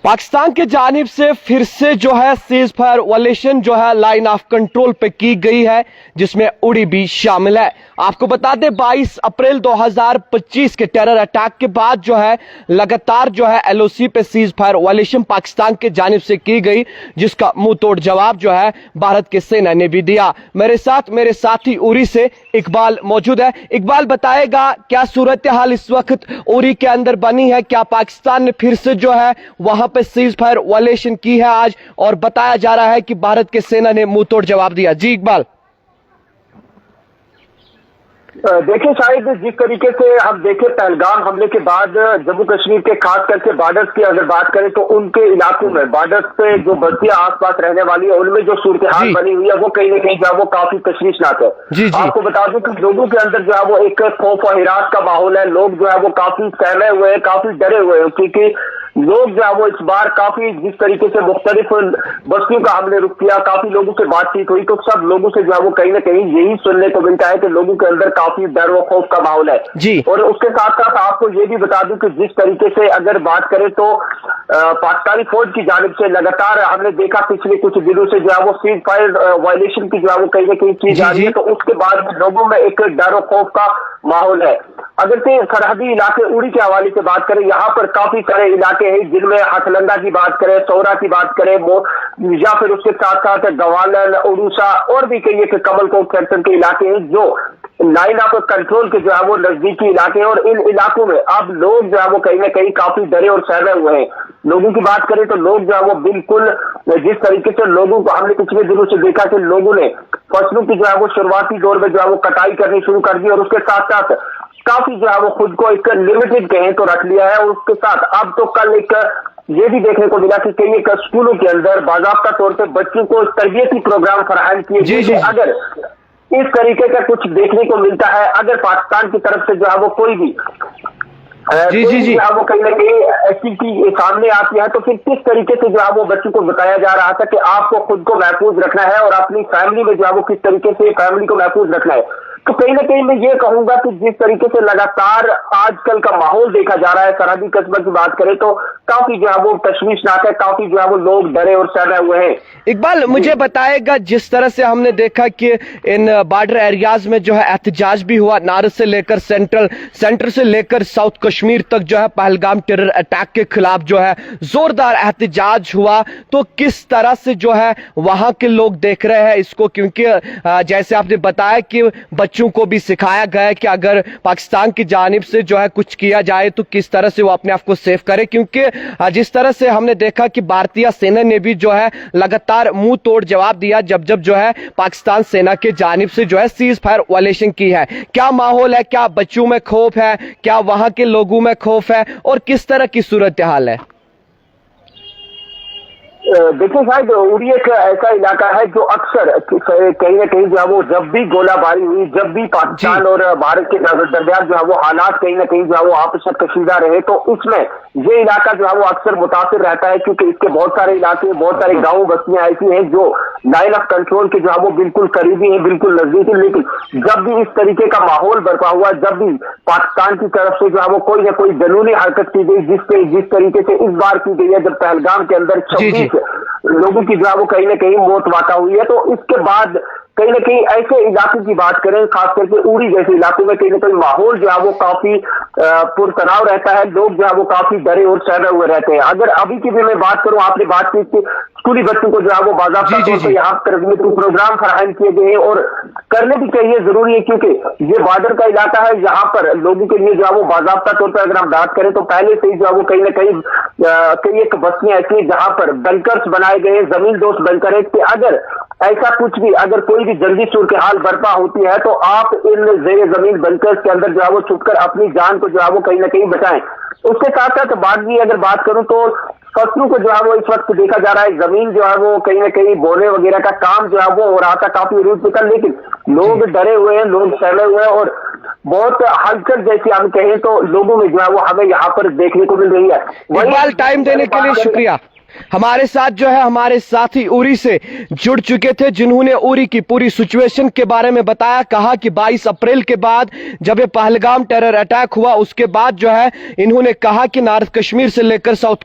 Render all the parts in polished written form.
पाकिस्तान के जानिब से फिर से जो है सीज फायर वायलेशन जो है लाइन ऑफ कंट्रोल पे की गई है, जिसमें उड़ी भी शामिल है। आपको बता दें 22 अप्रैल 2025 के टेरर अटैक के बाद जो है लगातार जो है एलओसी पे सीज फायर वायलेशन पाकिस्तान के जानिब से की गई, जिसका मुंह तोड़ जवाब जो है भारत के सेना ने भी दिया। मेरे साथ मेरे साथी उरी से इकबाल मौजूद है। इकबाल बताएगा क्या सूरत हाल इस वक्त उरी के अंदर बनी है, क्या पाकिस्तान ने फिर से जो है वहां पे सीज फायर वायलेशन की है आज, और बताया जा रहा है कि भारत के सेना ने मुंह तोड़ जवाब दिया। जी इकबाल। देखिए शायद जिस तरीके से हम देखें पहलगाम हमले के बाद जम्मू कश्मीर के खास करके बॉर्डर्स की अगर बात करें तो उनके इलाकों में बॉर्डर्स पे जो बस्तियां आसपास रहने वाली है उनमें जो सूरत हाल बनी हुई है वो कहीं ना कहीं जो है वो काफी तशवीशनाक है। जी। आपको बता दूं कि लोगों के अंदर जो है वो एक खौफ और हिरास का माहौल है। लोग जो है वो काफी सहमे हुए हैं, काफी डरे हुए हैं, क्योंकि लोग जो है वो इस बार काफी जिस तरीके से मुख्तलिफ बस्तियों का हमने रुख किया, काफी लोगों से बातचीत हुई तो सब लोगों से जो है वो कहीं ना कहीं यही सुनने को मिलता है कि लोगों के अंदर काफी डर व खौफ का माहौल है। जी। और उसके साथ साथ आपको ये भी बता दूं कि जिस तरीके से अगर बात करें तो पाकिस्तानी फौज की जानिब से लगातार हमने देखा पिछले कुछ दिनों से जो है वो सीज फायर वायलेशन की जो है वो कहीं ना कहीं की जा रही है, तो उसके बाद लोगों में एक डर और खौफ का माहौल है। अगर से सरहदी इलाके उड़ी के हवाले से बात करें, यहाँ पर काफी सारे इलाके हैं जिनमें हथलंदा की बात करें, सौरा की बात करें, या फिर उसके साथ साथ गवालन, उड़ूसा और भी कई एक कमलकोट सेक्टर के इलाके हैं जो लाइन ऑफ कंट्रोल के जो है वो नजदीकी इलाके हैं। और इन इलाकों में अब लोग जो है वो कहीं ना कहीं काफी डरे और सहमे हुए हैं। लोगों की बात करें तो लोग जो है वो बिल्कुल जिस तरीके से लोगों को हमने पिछले दिनों से देखा कि लोगों ने फसलों की जो है वो शुरुआती दौर में जो है वो कटाई करनी शुरू कर दी और उसके साथ साथ काफी जो है वो खुद को एक लिमिटेड कहें तो रख लिया है। और उसके साथ अब तो कल एक ये भी देखने को मिला कि कई एक स्कूलों के अंदर बाकायदा तौर पर बच्चों को तरबियती प्रोग्राम फराहम किए गए। अगर इस तरीके का कुछ देखने को मिलता है, अगर पाकिस्तान की तरफ से जो है वो कोई भी वो कहीं ना कहीं एक्टिविटी सामने आती है तो फिर किस तरीके से जो है वो बच्चों को बताया जा रहा था कि आपको खुद को महफूज रखना है और अपनी फैमिली में जो है वो किस तरीके से फैमिली को महफूज रखना है। तो कहीं ना कहीं मैं ये कहूंगा कि जिस तरीके से लगातार आजकल का माहौल देखा जा रहा है, सरहदी कस्बे की बात करें तो काफी जो है वो तशवीशनाक है, काफी जो है वो लोग डरे और सहमे हुए हैं। इकबाल मुझे बताएगा, जिस तरह से हमने देखा कि इन बॉर्डर एरियाज में जो है एहतजाज भी हुआ, नारद से लेकर सेंटर से लेकर साउथ कश्मीर तक जो है पहलगाम टेरर अटैक के खिलाफ जो है जोरदार एहतजाज हुआ, तो किस तरह से जो है वहां के लोग देख रहे हैं इसको? क्योंकि जैसे आपने बताया कि बच्चों को भी सिखाया गया है कि अगर पाकिस्तान की जानिब से जो है कुछ किया जाए तो किस तरह से वो अपने आप को सेफ करे, क्योंकि जिस तरह से हमने देखा कि भारतीय सेना ने भी जो है लगातार मुंह तोड़ जवाब दिया जब जो है पाकिस्तान सेना के जानिब से जो है सीज फायर वायलेशन की है। क्या माहौल है, क्या बच्चों में खौफ है, क्या वहां के लोगों में खौफ है, और किस तरह की सूरत हाल है? देखिए शायद उड़ी एक ऐसा इलाका है जो अक्सर कहीं ना कहीं जो है वो जब भी गोलाबारी हुई, जब भी पाकिस्तान और भारत के दरमियान जो है वो हालात कहीं ना कहीं जो है वो आपस में कशीदा रहे तो इसमें ये इलाका जो है वो अक्सर मुतासिर रहता है, क्योंकि इसके बहुत सारे इलाके, बहुत सारे गाँव बस्तियां ऐसी हैं जो लाइन ऑफ कंट्रोल के जो है वो बिल्कुल करीबी है, बिल्कुल नजदीक है। लेकिन जब भी इस तरीके का माहौल बरपा हुआ, जब भी पाकिस्तान की तरफ से जो है वो कोई ना कोई जनूनी हरकत की गई, जिस तरीके से इस बार की गई है जब पहलगाम के अंदर 26 लोगों की जो है वो कहीं ना कहीं मौत वाक़ा हुई है, तो इसके बाद कहीं ना कहीं ऐसे इलाकों की बात करें, खास करके उड़ी जैसे इलाकों में कहीं ना कहीं माहौल जो है वो काफी पुरतनाव रहता है। लोग जो है वो काफी डरे और सहमे हुए रहते हैं। अगर अभी की भी मैं बात करूं, आपने बात की कि स्कूली बच्चों को जो है वो बाकायदा तौर पर यहाँ तरबियती प्रोग्राम फराहम किए गए हैं और करने भी चाहिए, जरूरी है, क्योंकि ये बॉर्डर का इलाका है। यहाँ पर लोगों के लिए जो है वो बाकायदा तौर पर अगर हम बात करें तो पहले से ही जो है वो कहीं ना कहीं कई एक बस्तियां ऐसी हैं जहां पर बंकर्स बनाए गए, जमीन दोस्त बंकर है कि अगर ऐसा कुछ भी, अगर कोई भी जल्दी सूरत हाल बर्पा होती है तो आप इन जेर जमीन बंकर्स के अंदर जो है वो छुपकर अपनी जान को जो है वो कहीं ना कहीं बचाएं। उसके साथ साथ बाद भी अगर बात करूं तो फसलों को जो है वो इस वक्त देखा जा रहा है, जमीन जो है वो कहीं ना कहीं बोने वगैरह का काम जो है वो हो रहा था काफी रूट पे, लेकिन लोग डरे हुए हैं, लोग सहमे हुए हैं और बहुत हलचल जैसी हम कहें तो लोगों में जो है वो हमें यहाँ पर देखने को मिल रही है। इकबाल टाइम देने के लिए शुक्रिया। हमारे साथ जो है हमारे साथी उरी से जुड़ चुके थे, जिन्होंने उरी की पूरी सिचुएशन के बारे में बताया। कहा कि 22 अप्रैल के बाद जब ये पहलगाम टेरर अटैक हुआ, उसके बाद जो है इन्होंने कहा कि नॉर्थ कश्मीर से लेकर साउथ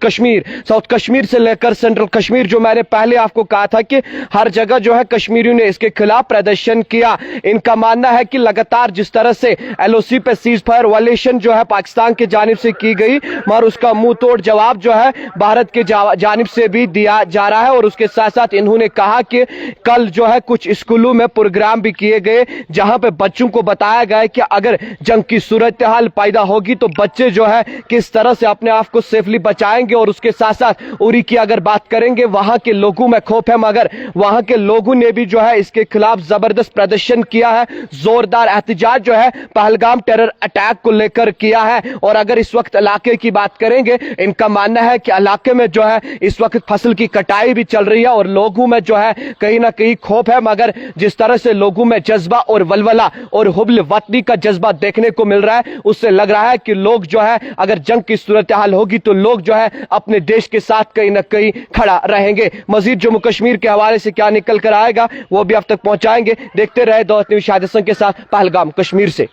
कश्मीर से लेकर सेंट्रल कश्मीर, जो मैंने पहले आपको कहा था कि हर जगह जो है कश्मीरियों ने इसके खिलाफ प्रदर्शन किया। इनका मानना है कि लगातार जिस तरह से एलओसी पे सीज फायर वायलेशन जो है पाकिस्तान की जानिब से की गई, मगर उसका मुंह तोड़ जवाब जो है भारत के जानिब से भी दिया जा रहा है। और उसके साथ साथ इन्होंने कहा कि कल जो है कुछ स्कूलों में प्रोग्राम भी किए गए, जहां पे बच्चों को बताया गया कि अगर जंग की सूरत हाल पैदा होगी तो बच्चे जो है किस तरह से अपने आप को सेफली बचाएंगे। और उसके साथ साथ उरी की अगर बात करेंगे, वहां के लोगों में खौफ है, मगर वहां के लोगों ने भी जो है इसके खिलाफ जबरदस्त प्रदर्शन किया है, जोरदार एहतजाज जो है पहलगाम टेरर अटैक को लेकर किया है। और अगर इस वक्त इलाके की बात करेंगे, इनका मानना है कि इलाके में जो है इस वक्त फसल की कटाई भी चल रही है और लोगों में जो है कहीं ना कहीं खौफ है। मगर जिस तरह से लोगों में जज्बा और वलवला और हुब्ल वतनी का जज्बा देखने को मिल रहा है, उससे लग रहा है कि लोग जो है अगर जंग की सूरत हाल होगी तो लोग जो है अपने देश के साथ कहीं ना कहीं खड़ा रहेंगे। मजीद जम्मू कश्मीर के हवाले से क्या निकल कर आएगा वो भी अब तक पहुंचाएंगे। देखते रहे दौलत न्यूज़ शाहिद हसन के साथ पहलगाम कश्मीर से।